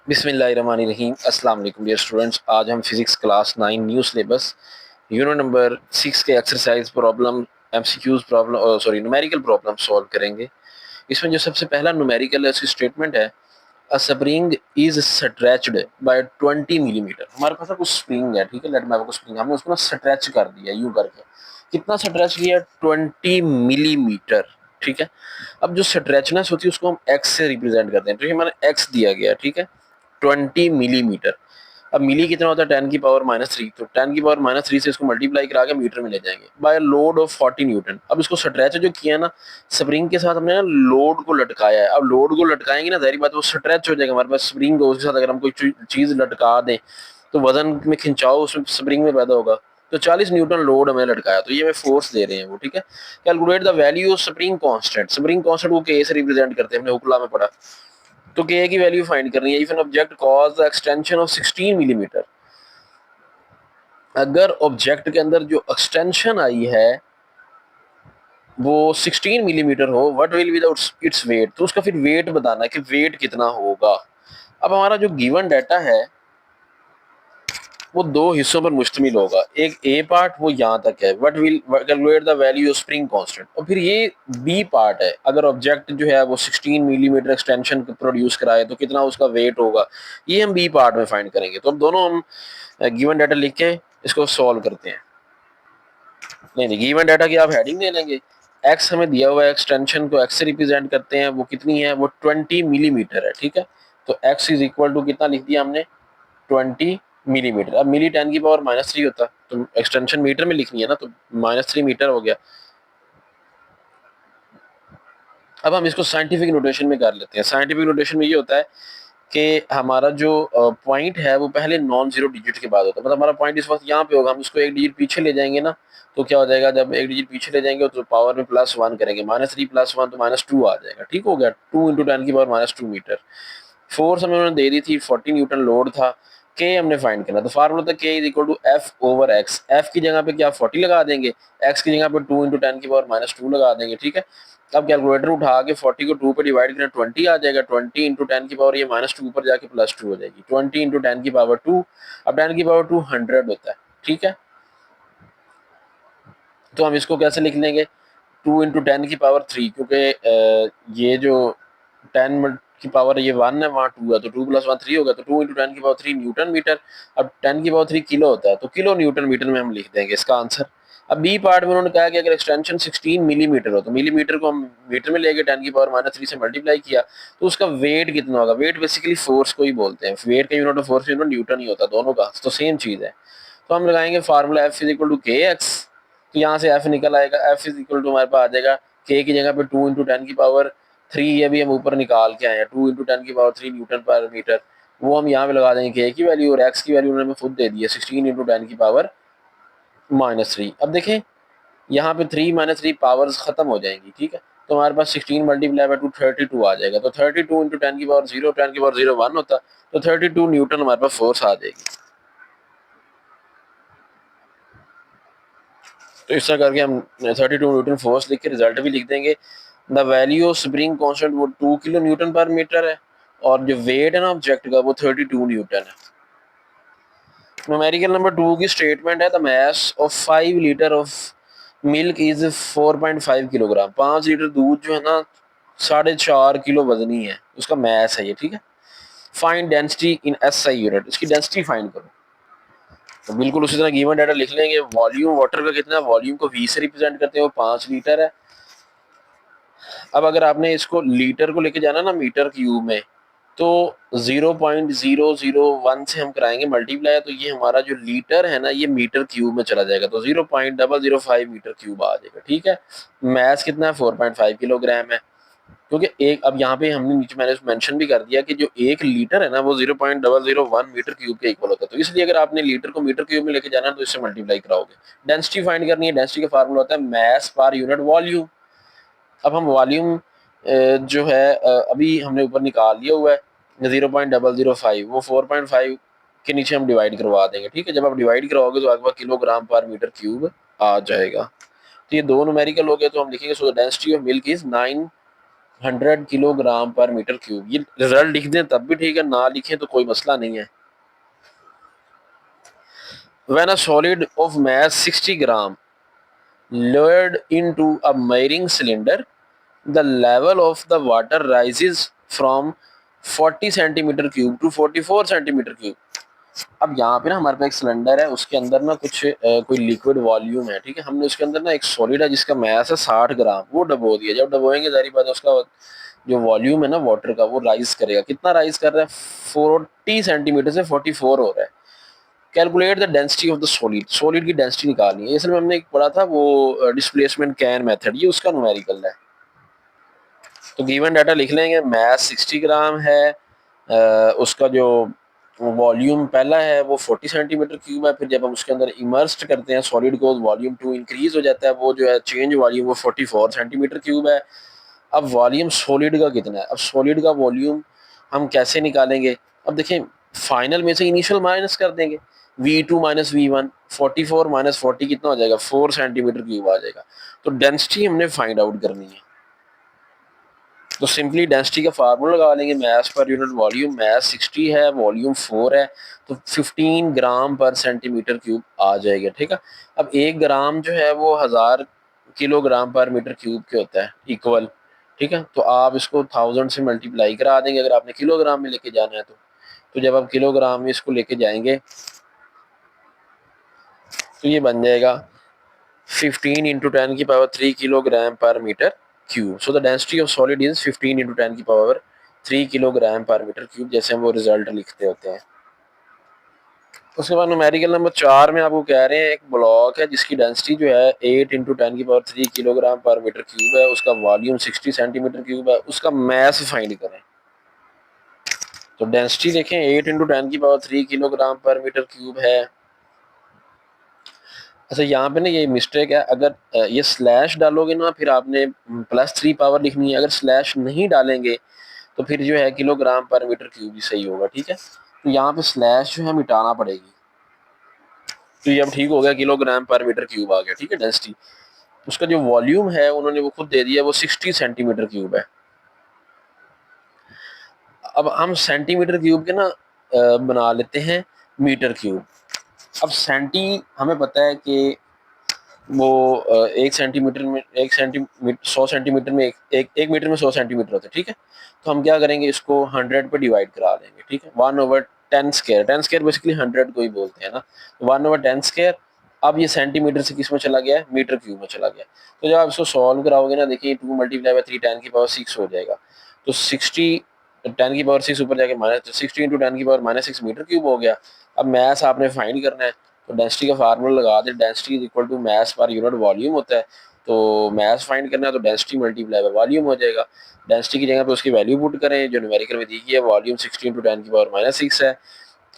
बिस्मिल्लाहिर्रहमानिर्रहीम। अस्सलाम वालेकुम डियर स्टूडेंट्स। आज हम physics class 9 new syllabus unit number 6 के exercise problem MCQs problem numerical problem solve करेंगे। इसमें जो सबसे पहला न्यूमेरिकल है उसकी स्टेटमेंट है a spring is stretched by 20 millimetre. हमारे पास कुछ स्प्रिंग है, ठीक है, लेट मैं आपको स्प्रिंग हमने उसको ना स्ट्रेच कर दिया यूं करके। कितना स्ट्रेच किया? 20 मिलीमीटर, ठीक है। अब जो स्ट्रेचनेस होती है उसको हम एक्स से रिप्रेजेंट करते हैं, तो ये हमारा एक्स दिया गया, ठीक है, 20 मिलीमीटर। अब मिली कितना होता है? 10⁻³ तो 10⁻³ से इसको मल्टीप्लाई करा के मीटर में ले जाएंगे बाय लोड ऑफ 40 न्यूटन। अब इसको स्ट्रेच जो किया ना स्प्रिंग के साथ, हमने ना लोड को लटकाया है। अब लोड को लटकाएंगे ना, जाहिर बात वो स्ट्रेच हो जाएगा हमारे पास। स्प्रिंग को उसके साथ अगर हम कोई चीज लटका दें तो वजन में खिंचाव उसमें स्प्रिंग में पैदा होगा। तो 40 न्यूटन लोड हमें लटकाया, तो ये हमें फोर्स दे रहे हैं वो, ठीक है। Calculate the value of spring constant. Spring constant को के से रिप्रेजेंट करते हैं, हमने हुक्ला में पढ़ा। तो के की वैल्यू फाइंड करनी है। If an object cause the extension of 16 millimetre, अगर ऑब्जेक्ट के अंदर जो एक्सटेंशन आई है वो 16 मिलीमीटर हो, what will be the its weight, तो उसका फिर वेट बताना है कि वेट कितना होगा। अब हमारा जो गिवन डाटा है वो दो हिस्सों पर मुश्तमिल होगा। एक ए पार्ट वो यहाँ तक है, what will calculate the value of spring constant, और फिर ये बी पार्ट है, अगर ऑब्जेक्ट जो है वो 16 मिलीमीटर एक्सटेंशन प्रोड्यूस कराए तो कितना उसका वेट होगा, ये हम बी पार्ट में फाइंड करेंगे। तो अब दोनों हम गिवन डाटा लिख के इसको सॉल्व करते हैं। नहीं, गिवन डाटा की आप हेडिंग दे लेंगे। एक्स हमें दिया हुआ है, एक्सटेंशन को एक्स से रिप्रेजेंट करते हैं, वो कितनी है? वो 20 मिलीमीटर है, ठीक है। तो एक्स इज इक्वल टू कितना लिख दिया हमने? 20 मिलीमीटर। अब मिली 10⁻³ होता तो एक्सटेंशन मीटर में लिखनी है ना, तो -3 मीटर हो गया। अब हम इसको साइंटिफिक नोटेशन में कर लेते हैं। साइंटिफिक नोटेशन में ये होता है कि हमारा जो पॉइंट है वो पहले नॉन जीरो डिजिट के बाद होता है। मतलब हमारा पॉइंट इस वक्त यहाँ पे होगा, हम इसको एक डिजिट पीछे ले जाएंगे ना, तो क्या हो जाएगा? जब एक डिजिट पीछे ले जाएंगे तो पावर में +1 करेंगे, -3 +1 तो -2 आ जाएगा, ठीक हो गया। 2 × 10⁻² मीटर। फोर्स हमें उन्होंने दे दी थी 40 न्यूटन लोड था। के हमने फाइंड करना, तो फार्मूला था के is equal to F/x। F की जगह पे क्या 40 लगा देंगे, एक्स की जगह पे 2 × 10⁻² लगा देंगे, ठीक है। अब कैलकुलेटर उठा के 40 को 2 पे डिवाइड करें, 20 आ जाएगा। 20 × 10 की पावर ये -2 ऊपर जाके +2 हो जाएगी, 20 × 10⁻²। अब 10⁻² 100 होता है, ठीक है। तो हम इसको कैसे लिख लेंगे? 2 × 10⁻3, क्योंकि ये जो 10 की पावर ये 1 है, वहाँ 2 है, तो 2 + 1 3 होगा, तो 2 × 10⁻3 न्यूटन मीटर। अब 10⁻3 किलो होता है, तो किलो न्यूटन मीटर में हम लिख देंगे इसका आंसर। अब बी पार्ट में उन्होंने कहा कि अगर एक्सटेंशन 16 मिलीमीटर हो, तो मिलीमीटर को हम मीटर में लेके 10⁻³ से मल्टीप्लाई किया, तो उसका वेट कितना होगा? वेट बेसिकली फोर्स को ही बोलते हैं। वेट का यूनिट ऑफ फोर्स न्यूटन ही होता है, दोनों का तो सेम चीज है। तो हम लगाएंगे formula F is equal to K x. तो यहाँ से F निकल आएगा, F इज इक्वल टू हमारे पास आ जाएगा के की जगह पे 2 × 10⁻3, ये भी हम ऊपर निकाल के आए हैं, 2 × 10⁻3 न्यूटन पर मीटर। वो हम यहाँ पे लगा देंगे के की वैल्यू, और एक्स की वैल्यू उन्होंने खुद दे दी है 16 × 10⁻3। अब देखें यहाँ पे 3 - 3 पावर्स खत्म हो जाएंगी, ठीक है। तो हमारे पास 16 मल्टीप्लाई बाय 2 32 आ जाएगा। तो 32 × 10⁻0 10⁻0 1 होता, तो 32 न्यूटन हमारे पास फोर्स आ जाएगी। तो इस तरह करके हम 32 न्यूटन फोर्स लिख के रिजल्ट भी लिख देंगे। The value of spring constant वो 2 किलो न्यूटन पर मीटर है, और जो वेट है ना ऑब्जेक्ट का वो 32 न्यूटन है। न्यूमेरिकल नंबर 2 की स्टेटमेंट है the mass of 5 litre of milk is 4.5 kilogram. 5 litre दूध जो है ना 4.5 किलो वजनी है, उसका मास है ये, ठीक है। Find density in SI unit, इसकी डेंसिटी फाइंड करो। तो बिल्कुल उसी तरह गिवन डाटा लिख लेंगे। वॉल्यूम वाटर का कितना है? वॉल्यूम को V से रिप्रेजेंट करते हैं, वो 5 लीटर है। अब अगर आपने इसको लीटर को लेके जाना ना मीटर क्यूब में, तो 0.001 से हम कराएंगे मल्टीप्लाई, तो ये हमारा जो लीटर है ना ये मीटर क्यूब में चला जाएगा, तो 0.005 मीटर क्यूब आ जाएगा, ठीक है। मैस कितना है? 4.5 किलोग्राम है। क्योंकि एक, अब यहाँ पे हमने नीचे मैंने मेंशन भी कर दिया कि जो 1 लीटर है ना वो 0.001 मीटर क्यूब के इक्वल होता है। तो इसलिए अगर आपने लीटर को मीटर क्यूब में लेके जाना है तो इससे मल्टीप्लाई कराओगे। डेंसिटी फाइंड करनी है, डेंसिटी का फार्मूला होता है मैस पर यूनिट वॉल्यूम। अब हम वॉल्यूम जो है अभी हमने ऊपर निकाल लिया हुआ है 0.005, वो 4.5 के नीचे हम डिवाइड करवा देंगे, ठीक है। जब आप डिवाइड कराओगे तो आपके पास किलोग्राम पर मीटर क्यूब आ जाएगा। तो ये दो न्यूमेरिकल हो गए, तो हम लिखेंगे सो the density of milk is 9 100 kilogram per metre cube. ये रिजल्ट लिख दें तब भी ठीक है, ना लिखें तो कोई मसला नहीं है। When a solid of mass 60 gram lowered into a measuring cylinder, the level of the water rises from 40 centimetre cube two 44 centimetre cube. अब यहाँ पे ना हमारे पास एक सिलेंडर है, उसके अंदर ना कुछ कोई लिक्विड वॉल्यूम है, ठीक है। हमने उसके अंदर ना एक सॉलिड है जिसका मास है 60 ग्राम, वो डबो दिया। जब डबोएंगे जारी बात है उसका जो वॉल्यूम है ना वाटर का वो राइज करेगा। कितना राइज कर रहा है? 40 सेंटीमीटर से 44 हो रहा है। Calculate the density of the solid, solid की डेंसिटी निकालनी है। इसमें हमने एक पढ़ा था वो डिस्प्लेसमेंट कैन मेथड, ये उसका न्यूमेरिकल है। तो गिवन डाटा लिख लेंगे। मास 60 ग्राम है, उसका जो वॉल्यूम पहला है वो 40 सेंटीमीटर क्यूब है। फिर जब हम उसके अंदर इमर्स्ड करते हैं सॉलिड को, वॉल्यूम 2 इंक्रीज हो जाता है, वो जो है चेंज वॉल्यूम वो 44 सेंटीमीटर क्यूब है। अब वॉल्यूम सॉलिड का कितना है? अब सॉलिड का वॉल्यूम हम कैसे निकालेंगे? अब देखें, फाइनल में से इनिशियल माइनस कर देंगे। V2 माइनस V1, 44 माइनस 40 कितना हो जाएगा? 4 सेंटीमीटर क्यूब आ जाएगा। तो डेंसिटी हमने फाइंड आउट करनी है, तो सिंपली डेंसिटी का फार्मूला लगा लेंगे। मास पर यूनिट वॉल्यूम, मास 60 है, वॉल्यूम 4 है, तो 15 ग्राम पर सेंटीमीटर क्यूब आ जाएगा, ठीक है। अब 1 ग्राम जो है वो 1000 किलोग्राम पर मीटर क्यूब के होता है इक्वल, ठीक है। तो आप इसको 1000 से मल्टीप्लाई करा देंगे अगर आपने किलोग्राम में लेके जाना है तो जब आप किलोग्राम में इसको लेके जाएंगे तो ये बन जाएगा 15 इंटू 10 की power 3 kilogram per metre cube. So the density of solid is 15 into 10 की power 3 kilogram per metre cube, जैसे हम वो रिजल्ट लिखते होते हैं। उसके बाद न्यूमेरिकल नंबर 4 में आपको कह रहे हैं एक ब्लॉक है जिसकी डेंसिटी जो है 8 इंटू 10 की power 3 kilogram per metre cube है, उसका वॉल्यूम 60 सेंटीमीटर क्यूब है, उसका मास फाइंड करें। तो डेंसिटी देखें 8 इंटू 10 की power 3 kilogram per metre cube है। अच्छा, यहाँ पे ना ये मिस्टेक है, अगर ये स्लैश डालोगे ना फिर आपने +3 पावर लिखनी है। अगर स्लैश नहीं डालेंगे तो फिर जो है किलोग्राम पर मीटर क्यूब ही सही होगा, ठीक है। तो यहाँ पे स्लैश जो है मिटाना पड़ेगी। तो ये अब ठीक हो गया, किलोग्राम पर मीटर क्यूब आ गया, ठीक है। डेंसिटी, उसका जो वॉल्यूम है उन्होंने वो खुद दे दिया, वो 60 सेंटीमीटर क्यूब है। अब हम सेंटीमीटर क्यूब के ना बना लेते हैं मीटर क्यूब। अब सेंटी हमें पता है कि वो 1 सेंटीमीटर में 100 सेंटीमीटर में एक मीटर में 100 सेंटीमीटर होता है, ठीक है। तो हम क्या करेंगे, इसको 100 पे डिवाइड करा देंगे, ठीक है। 1/10², 10² बेसिकली 100 को ही बोलते हैं ना, 1/10²। अब ये सेंटीमीटर से किस में चला गया है? मीटर क्यूब में चला गया। तो जब आप इसको सॉल्व कराओगे ना, देखिए 2 मल्टीप्लाई बाई 3 10 की पावर 6 हो जाएगा। तो 60 10 की पावर 6 ऊपर जाके माइनस 60 इंटू 10 की पावर -6 मीटर क्यूब हो गया। अब मैथ आपने फाइंड करना है, तो डेंसिटी का फार्मूला लगा दें। Density is equal to mass per unit volume होता है। तो मास फाइंड करना है तो डेंसिटी मल्टीप्लाई बाय वॉल्यूम हो जाएगा। डेंसिटी की जगह पे उसकी वैल्यू पुट करें जो न्यूमेरिकल में दी गई है, वॉल्यूम 60 इंटू 10 की पावर -6 है।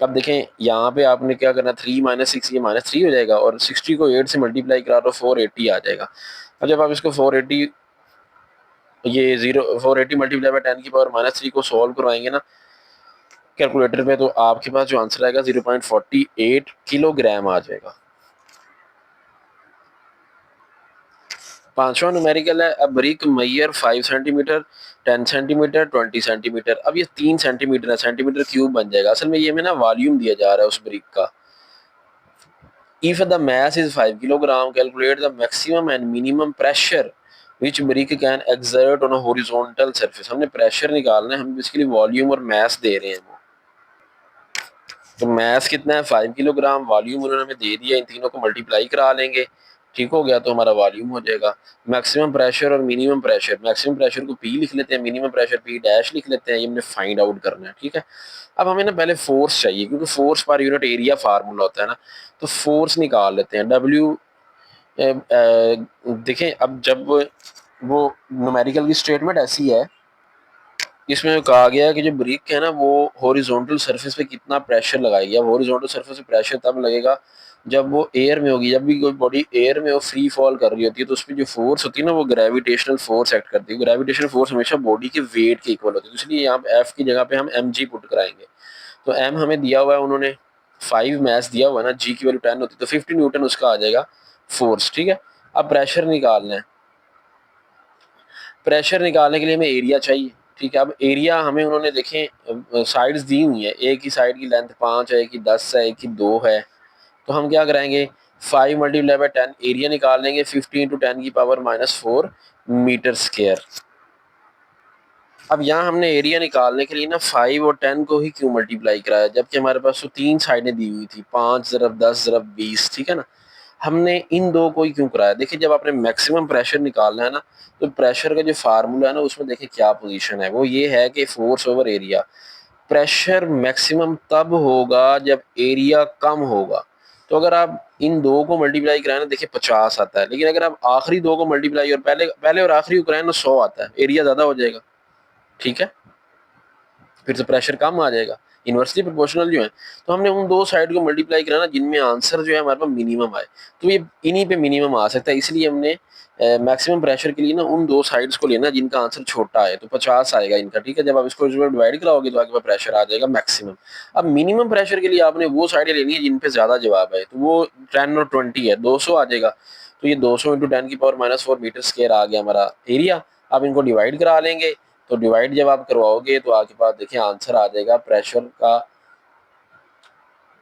अब देखें यहाँ पे आपने क्या करना, 3 -6 ये -3 हो जाएगा, और 60 को 8 से मल्टीप्लाई करा तो 480 आ जाएगा। अब जब आप इसको 480 ये 480 मल्टीप्लाई बाय 10 की पावर -3 को सॉल्व करवाएंगे ना कैलकुलेटर पे, तो आपके पास जो आंसर आएगा 0.48 किलोग्राम आ जाएगा। पांचवा न्यूमेरिकल है, a brick measures 5 centimetre, 10 centimetre, 20 centimetre. अब ये 3 सेंटीमीटर है, सेंटीमीटर क्यूब बन जाएगा। असल में ये में ना वॉल्यूम दिया जा रहा है उस ब्रिक का। If the mass is 5 kilogram, calculate the maximum and minimum pressure which brick can exert on a horizontal surface. हमने प्रेशर निकालना है, हम बेसिकली वॉल्यूम और मास दे रहे हैं वो। तो मास कितना है? 5 किलोग्राम। वॉल्यूम उन्होंने हमें दे दिया, इन तीनों को मल्टीप्लाई करा लेंगे, ठीक हो गया, तो हमारा वॉल्यूम हो जाएगा। मैक्सिमम प्रेशर और मिनिमम प्रेशर, मैक्सिमम प्रेशर को P लिख लेते हैं, मिनिमम प्रेशर P डैश लिख लेते हैं। ये हमने फाइंड आउट करना है, ठीक है। अब हमें ना पहले फोर्स चाहिए, क्योंकि force per unit area formula होता है ना, तो फोर्स निकाल लेते हैं। W देखें, अब जब वो न्यूमेरिकल की स्टेटमेंट ऐसी है, इसमें कहा गया है कि जो ब्रिक है ना वो हॉरिजॉन्टल सरफेस पे कितना प्रेशर लगाएगी। अब हॉरिजॉन्टल सरफेस पे प्रेशर तब लगेगा जब वो एयर में होगी। जब भी कोई बॉडी एयर में वो फ्री फॉल कर रही होती है तो उस पर जो फोर्स होती है ना वो ग्रेविटेशनल फोर्स एक्ट करती है। ग्रेविटेशनल फोर्स हमेशा बॉडी के वेट के इक्वल होती है, तो इसलिए यहाँ पे एफ की जगह पे हम mg पुट कराएंगे। तो एम हमें दिया हुआ है, उन्होंने 5 मैस दिया हुआ है ना, जी की वैल्यू 10 होती है, तो 50 न्यूटन उसका आ जाएगा फोर्स, ठीक है। अब प्रेशर निकालना है। प्रेशर निकालने के लिए हमें एरिया चाहिए, ठीक है। अब एरिया हमें उन्होंने देखें साइड्स दी हुई है, एक ही साइड की लेंथ 5 है, एक की 10 है, एक की 2 है। तो हम क्या कराएंगे 5 मल्टीप्लाई बाई 10 एरिया निकाल लेंगे 50 इंटू 10 की पावर -4 मीटर स्क्वायर। अब यहाँ हमने एरिया निकालने के लिए ना 5 और 10 को ही क्यों मल्टीप्लाई कराया, जबकि हमारे पास तो 3 साइडें दी हुई थी 5 ज़रब 10 ज़रब 20, ठीक है ना। हमने इन दो को ही क्यों कराया, देखिए जब आपने मैक्सिमम प्रेशर निकालना है ना, तो प्रेशर का जो फार्मूला है ना उसमें देखिए क्या पोजीशन है, वो ये है कि force over area. Pressure maximum तब होगा जब एरिया कम होगा। तो अगर आप इन दो को मल्टीप्लाई कराएं ना देखिए 50 आता है, लेकिन अगर आप आखिरी दो को मल्टीप्लाई और पहले पहले और आखिरी को कराएं ना 100 आता है, एरिया ज़्यादा हो जाएगा, ठीक है। फिर तो प्रेशर कम आ जाएगा, इन्वर्सली प्रोपोर्शनल जो है। तो हमने उन दो साइड को मल्टीप्लाई कराना जिनमें आंसर जो है हमारे पास मिनिमम आए, तो ये इन्हीं पे मिनिमम आ सकता है, इसलिए हमने मैक्सिमम प्रेशर के लिए ना उन दो साइड्स को लेना जिनका आंसर छोटा है, तो 50 आएगा इनका, ठीक है। जब आप इसको डिवाइड कराओगे तो आपके पास प्रेशर आ जाएगा मैक्सिमम। अब मिनिमम प्रेशर के लिए आपने वो साइडें लेनी है जिन पे ज्यादा जवाब है, तो वो 10 और 20 है, 200 आ जाएगा। तो ये 200 इंटू 10 की पावर -4 मीटर स्क्वायर आ गया हमारा एरिया। अब इनको डिवाइड करा लेंगे, तो डिवाइड जब आप करवाओगे तो आपके पास देखिए आंसर आ जाएगा प्रेशर का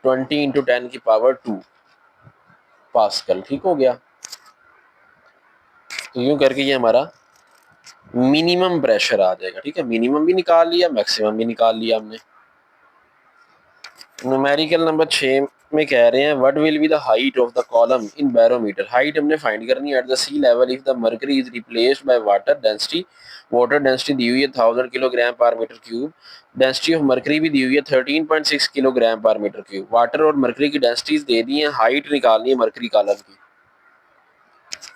20 इंटू 10 की पावर 2 पास्कल, ठीक हो गया। तो यूं करके ये हमारा मिनिमम प्रेशर आ जाएगा, ठीक है। मिनिमम भी निकाल लिया, मैक्सिमम भी निकाल लिया हमने। न्यूमेरिकल नंबर 6 में कह रहे हैं what will be the height of the column in barometer. Height हमने फाइंड करनी है at the sea level if the mercury is replaced by water density दी हुई है 1000 kilogram per metre cube. Density of mercury भी दी हुई है 13.6 kilogram per metre cube. Water और मर्करी की डेंसिटीज दे दी हैं, हाइट निकालनी है मर्करी कॉलम की।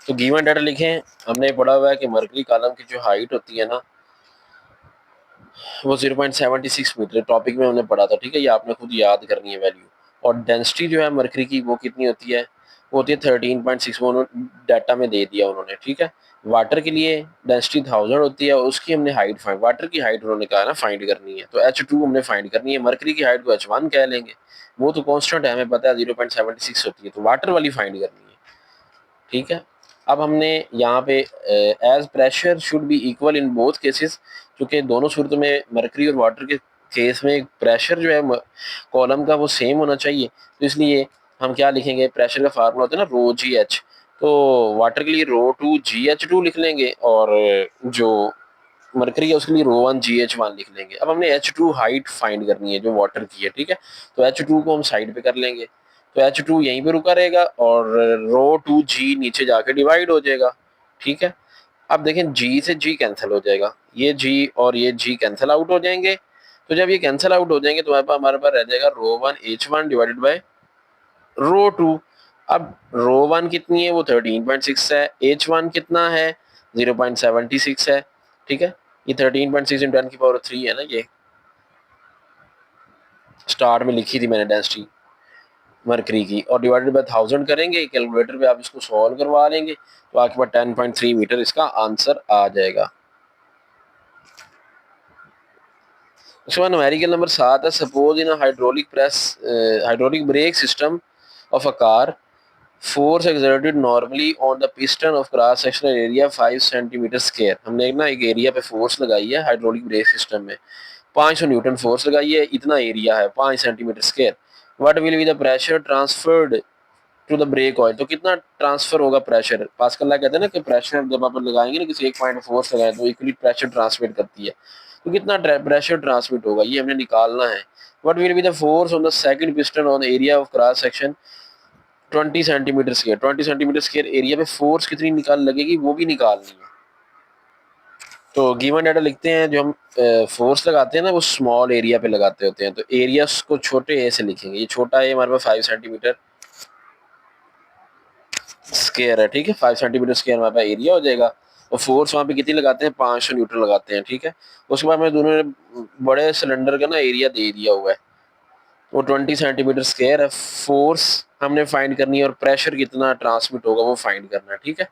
तो गिवन डाटा लिखें, हमने पढ़ा हुआ है कि मर्करी कॉलम की जो हाइट होती है ना वो 0.76 मीटर, टॉपिक में हमने पढ़ा था, ठीक है। ये आपने खुद याद करनी है वैल्यू। और डेंसिटी जो है मरकरी की वो कितनी होती है, वो होती है 13.6, वो डाटा में दे दिया उन्होंने, ठीक है। वाटर के लिए डेंसिटी 1000 होती है, उसकी हमने हाइट फाइंड, वाटर की हाइट उन्होंने कहा ना फाइंड करनी है, तो H2 हमने फाइंड करनी है। मरकरी की हाइट को H1 कह लेंगे, वो तो कॉन्स्टेंट है हमें पता है 0.76 होती है, तो वाटर वाली फाइंड करनी है, ठीक है। अब हमने यहाँ पे as pressure should be equal in both cases, क्योंकि दोनों सूरतों में मरकरी और वाटर के केस में प्रेशर जो है कॉलम का वो सेम होना चाहिए, तो इसलिए हम क्या लिखेंगे, प्रेशर का फार्मूला होता है ना रो जी एच, तो वाटर के लिए रो2 GH2 लिख लेंगे, और जो मरकरी है उसके लिए रो1 GH1 लिख लेंगे। अब हमने H2 हाइट फाइंड करनी है जो वाटर की है, ठीक है। तो H2 को हम साइड पे कर लेंगे, तो H2 यहीं पे रुका रहेगा और रो2G नीचे जाके डिवाइड हो जाएगा, ठीक है। अब देखें G से G कैंसिल हो जाएगा, ये G और ये G कैंसिल आउट हो जाएंगे। तो जब ये कैंसिल आउट हो जाएंगे तो हमारे पास रह जाएगा रो1H1 डिवाइडेड बाय रो2। अब रो1 कितनी है, वो 13.6 है, H1 कितना है 0.76 है, ठीक है। ये 13.6 इंटू 10 की पावर 3 है ना, ये स्टार्ट में लिखी थी मैंने डेंसिटी मरकरी की, और डिवाइडेड बाय 1000 करेंगे, कैलकुलेटर पे आप इसको सॉल्व करवा लेंगे तो आपके पास 10.3 मीटर इसका आंसर आ जाएगा। उसके बाद न्यूमेरिकल नंबर 7 है suppose in hydraulic brake system of a car force exerted normally on the piston of cross sectional area 5 centimetre square. हमने ना एक एरिया पे फोर्स लगाई है हाइड्रोलिक ब्रेक सिस्टम में, 500 न्यूटन फोर्स लगाई है, इतना एरिया है 5 centimetre square. What will be the pressure transferred to the brake oil, तो कितना ट्रांसफर होगा प्रेशर। पास्कल लॉ कहते हैं ना कि प्रेशर जब आप लगाएंगे ना किसी एक पॉइंट फोर्स लगाए तो इक्वली प्रेशर ट्रांसमिट करती है, तो कितना प्रेशर ट्रांसमिट होगा ये हमने निकालना है। What will be the force on the second piston on area of cross section 20 centimetre square. 20 centimetre square area पे फोर्स कितनी निकाल लगेगी वो भी निकालनी है। तो गिवन डाटा लिखते हैं, जो हम फोर्स लगाते हैं ना वो स्मॉल एरिया पे लगाते होते हैं, तो एरिया को छोटे ए से लिखेंगे, ये छोटा ए हमारे पास 5 सेंटीमीटर स्क्वायर है, ठीक है। 5 सेंटीमीटर स्क्वायर हमारे पास एरिया हो जाएगा, और फोर्स वहाँ पे कितनी लगाते हैं 500 न्यूटन लगाते हैं, ठीक है। उसके बाद में दोनों ने बड़े सिलेंडर का ना एरिया दे दिया हुआ है, वो 20 सेंटीमीटर स्क्वायर है। फोर्स हमने फाइंड करनी है और प्रेशर कितना ट्रांसमिट होगा वो फाइंड करना है, ठीक है।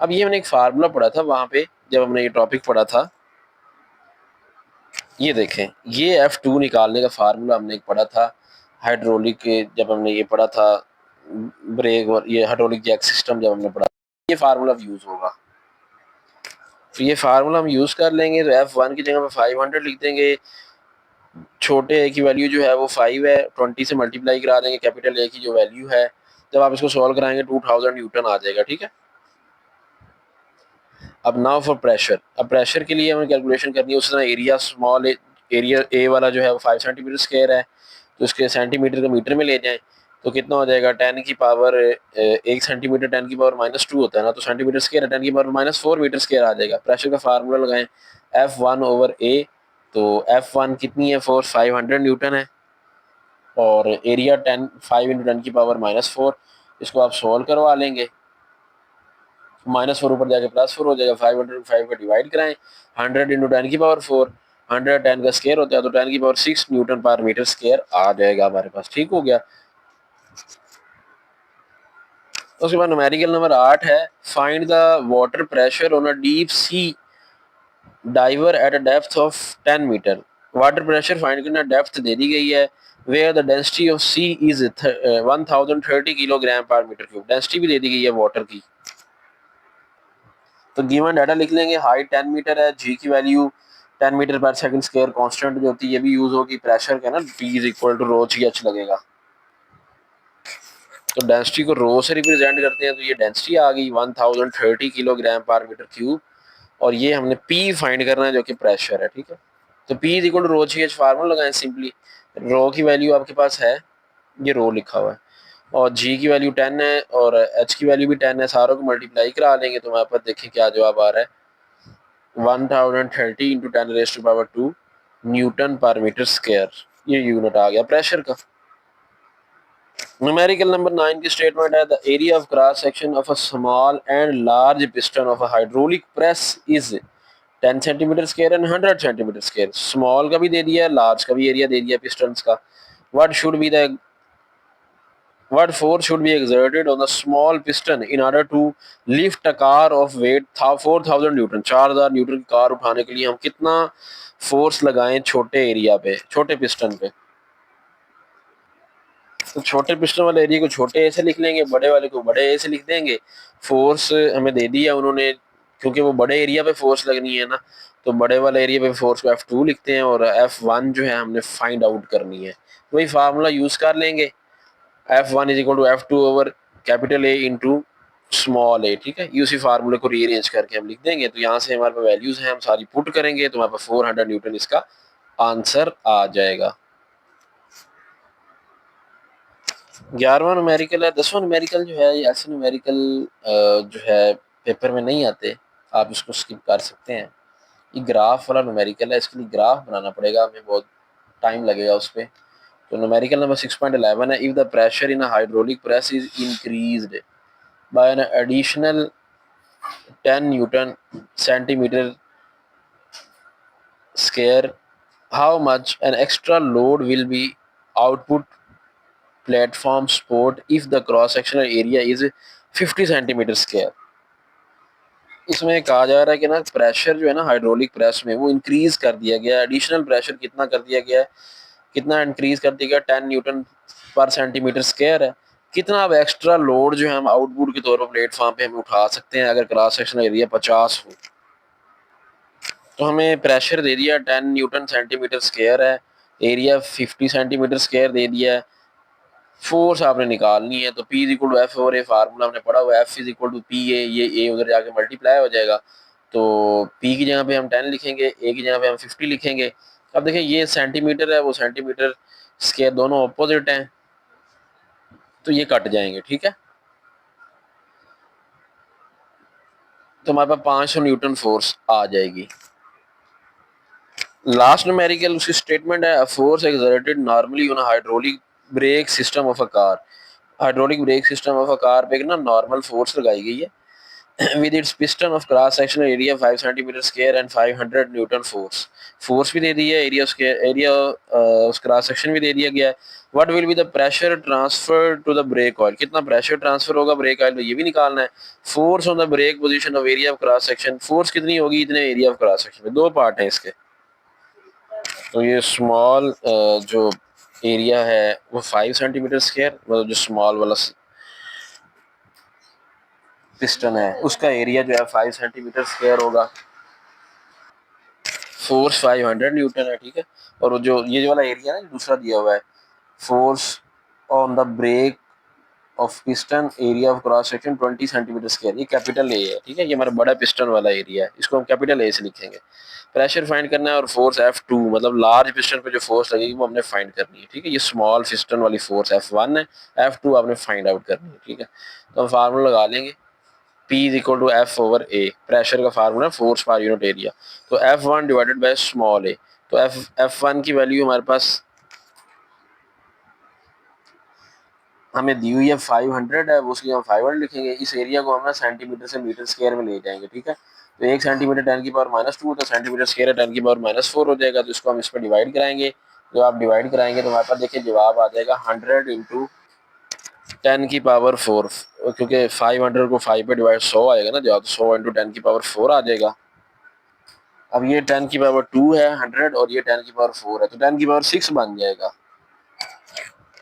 अब ये हमने एक फार्मूला पढ़ा था वहां पे जब हमने ये टॉपिक पढ़ा था, ये देखें, ये F2 निकालने का फार्मूला हमने एक पढ़ा था हाइड्रोलिक के, जब हमने ये पढ़ा था ब्रेक और ये हाइड्रोलिक जैक सिस्टम जब हमने पढ़ा, ये फार्मूला यूज होगा। तो ये फार्मूला हम यूज़ कर लेंगे। तो F1 की जगह पे 500 लिख देंगे। छोटे ए की वैल्यू जो है वो 5 है, 20 से मल्टीप्लाई करा देंगे कैपिटल ए की जो वैल्यू है। जब आप इसको सॉल्व कराएंगे 2000 न्यूटन आ जाएगा, ठीक है। अब नाउ फॉर प्रेशर। अब प्रेशर के लिए हमें कैलकुलेशन करनी है। उस तरह एरिया स्मॉल एरिया ए वाला जो है वो 5 सेंटीमीटर स्क्वायर है, तो उसके सेंटीमीटर को मीटर में ले जाएं तो कितना हो जाएगा, 10 की पावर 1 सेंटीमीटर 10 की पावर -2 होता है ना, तो सेंटीमीटर स्क्वायर 10 की पावर -4 मीटर स्क्वायर आ जाएगा। प्रेशर का फार्मूला लगाएं F1/A। तो F1 कितनी है, फोर्स 500 न्यूटन है, और एरिया 5 इंटू 10 की पावर -4। इसको आप सॉल्व करवा लेंगे। -4 ऊपर जाके +4 हो जाएगा। 500 5 का डिवाइड कराएं, 100 इंटू 10 की पावर 4, 100 10 का स्केयर होता है तो 10 की पावर 6 न्यूटन पर मीटर स्केयर आ जाएगा हमारे पास। ठीक हो गया। उसके बाद न्यूमेरिकल नंबर 8 है, find the water pressure on a deep sea diver at a depth of 10 metre. Water pressure find करना, डेप्थ दे दी गई है, where the density of sea is 1030 kilogram per metre cube. Density भी दे दी गई है वाटर की। तो गिवन डाटा लिख लेंगे। हाइट 10 मीटर है, जी की वैल्यू 10 मीटर पर सेकंड स्क्वायर कांस्टेंट जो होती है ये भी यूज होगी। प्रेशर का ना P is equal to rho G H लगेगा। तो डेंसिटी को रो से रिप्रेजेंट करते हैं, तो ये डेंसिटी आ गई 1030 किलोग्राम पर मीटर क्यूब, और ये हमने P फाइंड करना है जो कि प्रेशर है, ठीक है। तो P is equal to rho G H formula लगाएं सिंपली। रो की वैल्यू आपके पास है, ये रो लिखा हुआ है, और जी की वैल्यू 10 है और एच की वैल्यू भी 10 है। सारों को मल्टीप्लाई करा लेंगे तो हमारे पास देखें क्या जवाब आ रहा है, 1030 इंटू 10⁻², न्यूटन पर मीटर स्क्वायर। ये यूनिट आ गया प्रेशर का। न्यूमेरिकल नंबर 9 की स्टेटमेंट है, the area of cross section of a small and large piston of a hydraulic press is 10 centimetre square and 100 centimetre square. Small का भी दे दिया है, लार्ज का भी एरिया दे दिया पिस्टन का। What force should be exerted on the small piston in order to lift a car of weight 4000 Newton. 4000 Newton की car उठाने के लिए हम कितना फोर्स लगाएं छोटे एरिया पे, छोटे पिस्टन पे। तो छोटे पिस्टन वाले एरिया को छोटे ए से लिख लेंगे, बड़े वाले को बड़े ए से लिख देंगे। फोर्स हमें दे दिया उन्होंने, क्योंकि वो बड़े एरिया पे फोर्स लगनी है ना, तो बड़े वाले एरिया पे फोर्स को F2 लिखते हैं, और F1 जो है हमने फाइंड आउट करनी है। वही फार्मूला यूज कर लेंगे, F1 is equal to F2 over capital A into small A, ठीक है। उसी फार्मूले को रीअरेंज करके हम लिख देंगे। तो यहाँ से हमारे पास वैल्यूज हैं, हम सारी पुट करेंगे तो हमारे पास 400 न्यूटन इसका आंसर आ जाएगा। 11वां न्यूमेरिकल है। 10वां न्यूमेरिकल जो है ये ऐसे न्यूमेरिकल जो है पेपर में नहीं आते, आप इसको स्किप कर सकते हैं। ये ग्राफ वाला न्यूमेरिकल है, इसके लिए ग्राफ बनाना पड़ेगा, हमें बहुत टाइम लगेगा उस पर। तो न्यूमेरिकल नंबर 6.11 है, if the pressure in a hydraulic press is increased by an additional 10 newton centimetre square, how much an extra load will be output platform support if the cross sectional area is 50 centimetre square. इसमें कहा जा रहा है कि ना pressure जो है ना हाइड्रोलिक प्रेस में वो इंक्रीज कर दिया गया है। एडिशनल प्रेशर कितना कर दिया गया है, कितना इंक्रीज कर दिया गया, 10 न्यूटन पर सेंटीमीटर स्क्वायर है। कितना अब एक्स्ट्रा लोड जो है हम आउटपुट के तौर पर प्लेटफॉर्म पे हम उठा सकते हैं अगर क्रॉस सेक्शनल एरिया 50 हो। तो हमें प्रेशर दे दिया 10 न्यूटन सेंटीमीटर स्क्वायर है, एरिया 50 सेंटीमीटर स्क्वायर दे दिया है। फोर्स आपने निकालनी है, तो P is equal to F और ए फार्मूला हमने पढ़ा हुआ है, F is equal to P A, ये ए उधर जाके मल्टीप्लाई हो जाएगा। तो P की जगह पे हम 10 लिखेंगे, ए की जगह पे हम 50 लिखेंगे। अब देखिए ये सेंटीमीटर है, वो सेंटीमीटर स्क्वायर दोनों ऑपोजिट हैं, तो ये कट जाएंगे, ठीक है। तो हमारे पास 500 न्यूटन फोर्स आ जाएगी। लास्ट न्यूमेरिकल उसकी स्टेटमेंट है, force exerted normally on hydraulic brake system of a car. Hydraulic brake system of a car पे ना नॉर्मल फोर्स लगाई गई है with its piston of cross sectional area 5 centimetre square and 500 Newton force. Force भी दे दी है, area उस cross section भी दे दिया गया है। What will be the pressure transfer to the brake oil, कितना प्रेशर ट्रांसफर होगा ब्रेक ऑयल में, ये भी निकालना है। Force on the brake position of area of cross section, force कितनी होगी इतने एरिया ऑफ क्रॉस सेक्शन में। दो पार्ट है इसके। तो ये स्मॉल जो एरिया है वो 5 सेंटीमीटर स्क्वायर, मतलब जो स्मॉल वाला पिस्टन है उसका एरिया जो है 5 सेंटीमीटर स्क्वायर होगा। फोर्स 500 न्यूटन है, ठीक है। और वो जो ये वाला एरिया है ना दूसरा दिया हुआ है, force on the brake of piston area of cross section 20 centimetre square, ये कैपिटल ए है, ठीक है। ये हमारा बड़ा पिस्टन वाला एरिया है, इसको हम कैपिटल ए से लिखेंगे। प्रेशर फाइंड करना है और फोर्स F2, मतलब लार्ज पिस्टन पे जो फोर्स लगेगी वो हमने फाइंड करनी है, ठीक है। ये स्मॉल पिस्टन वाली फोर्स F1 है, F2 आपने फाइंड आउट करनी है, ठीक है। तो हम फार्मूला लगा लेंगे, P is equal to F over A, pressure का formula force per unit area. तो F1 डिवाइडेड बाय स्मॉल ए, तो F1 की वैल्यू हमारे पास हमें दी हुई है 500 है, उसकी हम 500 लिखेंगे। इस एरिया को हम ना सेंटीमीटर से मीटर स्क्वायर में ले जाएंगे, ठीक है। तो 1 सेंटीमीटर 10⁻², तो सेंटीमीटर स्क्वायर है 10⁻4 हो जाएगा। तो इसको हम इस पर डिवाइड कराएंगे, जो आप डिवाइड कराएंगे तो हमारे पास देखिए जवाब आ जाएगा 100 इंटू 10⁻4, क्योंकि 500 को 5 पे डिवाइड 100 आएगा ना जवाब, तो 100 इंटू 10⁻4 आ जाएगा। अब ये 10⁻2 है 100, और ये 10⁻4 है, तो 10⁻6 बन जाएगा।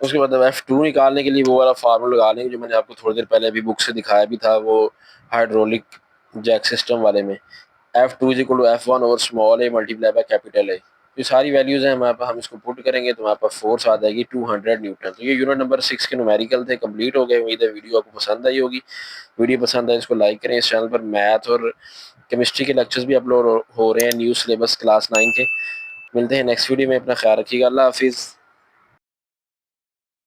उसके बाद F2 निकालने के लिए वो वाला फार्मूला लगा लेंगे जो मैंने आपको थोड़ी देर पहले अभी बुक से दिखाया भी था, वो हाइड्रोलिक जैक सिस्टम वाले में। F2 is equal to F1 over small A multiply by capital A. ये सारी वैल्यूज हैं हमारे पास, हम इसको पुट करेंगे तो हमारे पास फोर्स आ जाएगी 200 न्यूटन। तो ये यूनिट नंबर 6 के न्यूमेरिकल थे, कंप्लीट हो गए। उम्मीद है वीडियो आपको पसंद आई होगी। वीडियो पसंद आए इसको लाइक करें। इस चैनल पर मैथ और केमिस्ट्री के लेक्चर्स भी अपलोड हो रहे हैं, न्यू सिलेबस क्लास 9 के। मिलते हैं नेक्स्ट वीडियो में, अपना ख्याल रखिएगा। अल्लाह हाफिज़।